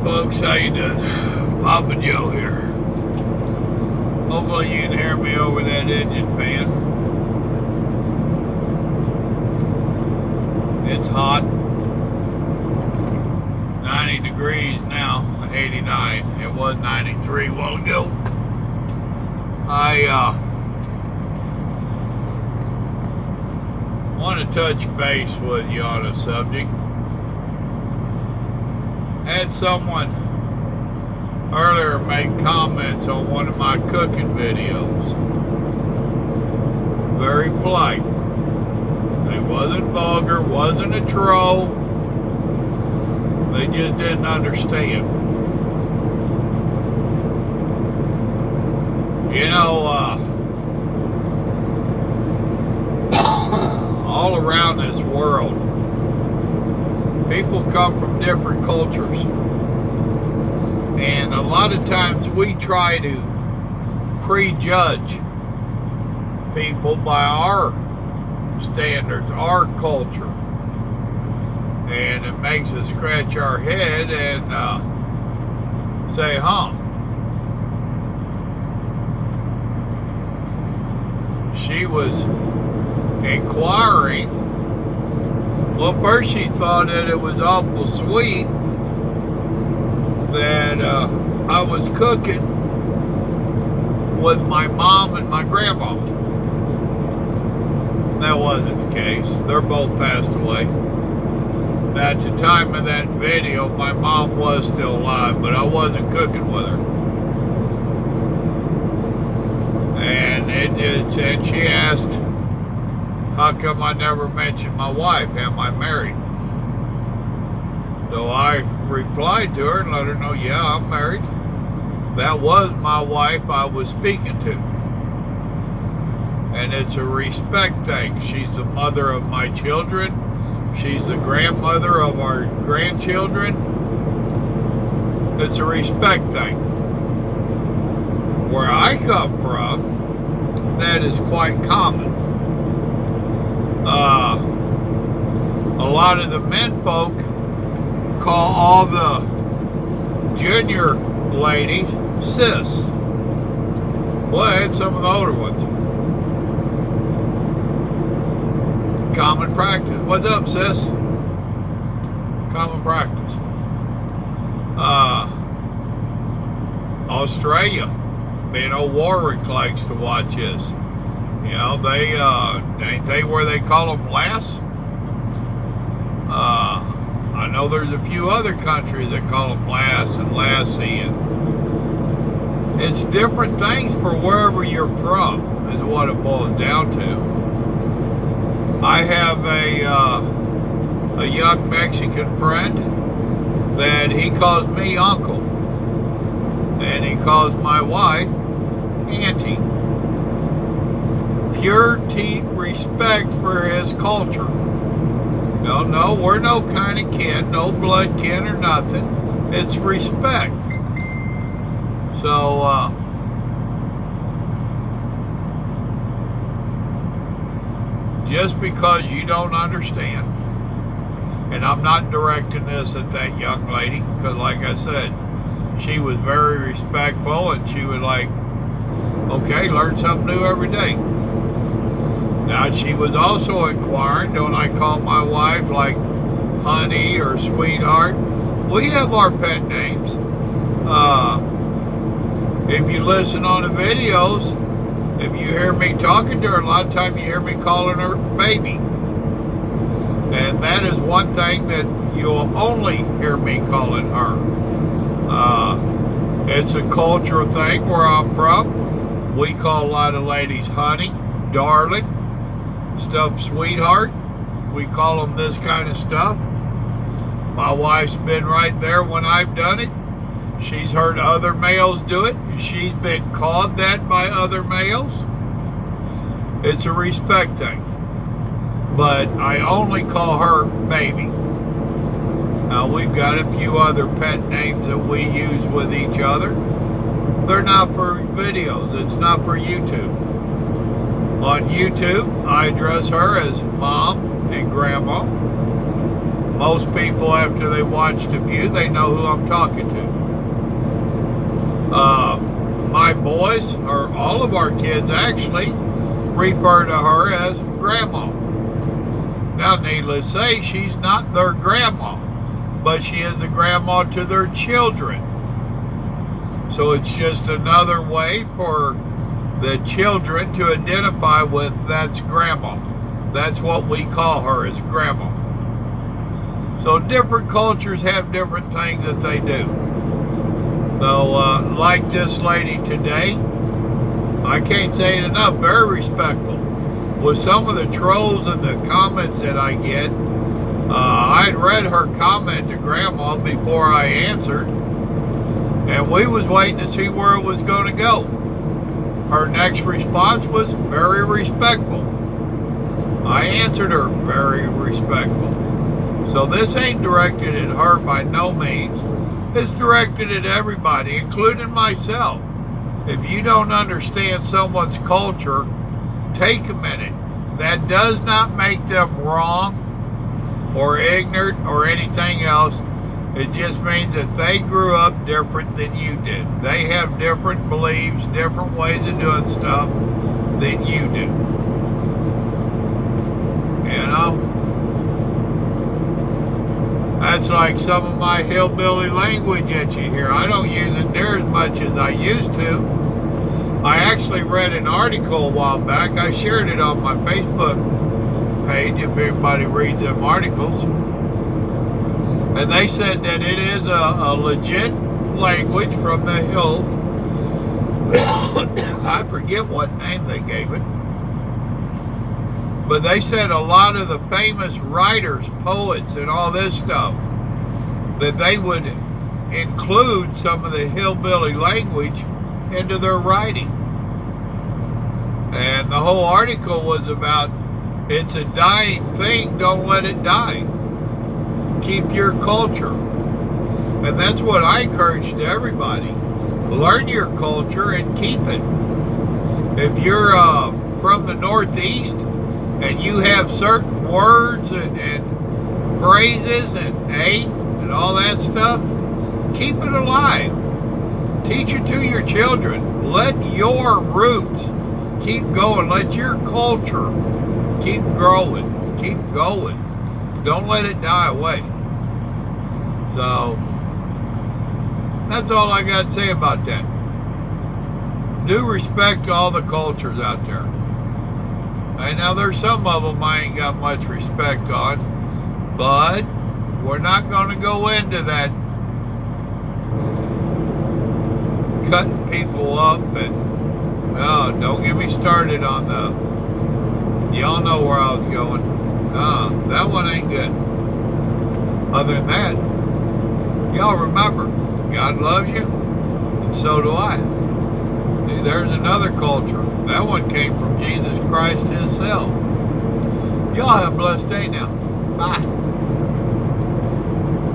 folks, how you doing? Papa Joe here. Hopefully you can hear me over that engine fan. It's hot. 90 degrees now, 89. It was 93 a while ago. I want to touch base with you on a subject. Had someone earlier make comments on one of my cooking videos. Very polite. They wasn't vulgar, wasn't a troll. They just didn't understand. You know, all around this world, people come from different cultures. And a lot of times we try to prejudge people by our standards, our culture. And it makes us scratch our head and say, She was inquiring. Well, first she thought that it was awful sweet that I was cooking with my mom and my grandma. That wasn't the case. They're both passed away. At the time of that video, my mom was still alive, but I wasn't cooking with her. And and she asked, how come I never mentioned my wife? Am I married? So I replied to her and let her know, yeah, I'm married. That was my wife I was speaking to. And it's a respect thing. She's the mother of my children. She's the grandmother of our grandchildren. It's a respect thing. Where I come from, that is quite common. A lot of the men folk call all the junior ladies sis. Well, I had some of the older ones. Common practice. What's up, sis? Common practice. Australia, being old Warwick likes to watch this. You know, they ain't they where they call them lass? I know there's a few other countries that call them lass and lassie, and it's different things for wherever you're from, is what it boils down to. I have a young Mexican friend that he calls me uncle, and he calls my wife auntie. Pure teeth respect for his culture. No, we're no kind of kin, no blood kin or nothing. It's respect. So, just because you don't understand, and I'm not directing this at that young lady, because like I said, she was very respectful, and she was like, okay, learn something new every day. Now, she was also inquiring, don't I call my wife like honey or sweetheart? We have our pet names. If you listen on the videos, if you hear me talking to her, a lot of times you hear me calling her baby. And that is one thing that you'll only hear me calling her. It's a cultural thing where I'm from. We call a lot of ladies honey, darling, stuff sweetheart. We call them this kind of stuff. My wife's been right there when I've done it. She's heard other males do it. She's been called that by other males. It's a respect thing. But I only call her baby. Now, we've got a few other pet names that we use with each other. They're not for videos. It's not for YouTube. On YouTube, I address her as Mom and Grandma. Most people, after they watched a few, they know who I'm talking to. My boys, or all of our kids actually, refer to her as Grandma. Now, needless to say, she's not their grandma, but she is the grandma to their children. So it's just another way for the children to identify with, that's Grandma. That's what we call her, is Grandma. So different cultures have different things that they do. So like this lady today, I can't say it enough, very respectful. With some of the trolls and the comments that I get, I'd read her comment to Grandma before I answered, and we was waiting to see where it was going to go. Her next response was very respectful. I answered her very respectful. So this ain't directed at her by no means. It's directed at everybody, including myself. If you don't understand someone's culture, take a minute. That does not make them wrong or ignorant or anything else. It just means that they grew up different than you did. They have different beliefs, different ways of doing stuff than you do. You know? That's like some of my hillbilly language that you hear. I don't use it near as much as I used to. I actually read an article a while back. I shared it on my Facebook page if anybody reads them articles. And they said that it is a legit language from the hills. I forget what name they gave it. But they said a lot of the famous writers, poets, and all this stuff, that they would include some of the hillbilly language into their writing. And the whole article was about, it's a dying thing, don't let it die. Keep your culture. And that's what I encourage to everybody. Learn your culture and keep it. If you're from the Northeast, and you have certain words and phrases and all that stuff, keep it alive. Teach it to your children. Let your roots keep going. Let your culture keep growing. Keep going. Don't let it die away. So, that's all I got to say about that. Do respect to all the cultures out there. And now there's some of them I ain't got much respect on, but we're not going to go into that cutting people up and, oh, don't get me started on the, y'all know where I was going. That one ain't good. Other than that, y'all remember, God loves you, and so do I. See, there's another culture. That one came from Jesus Christ himself. Y'all have a blessed day now. Bye.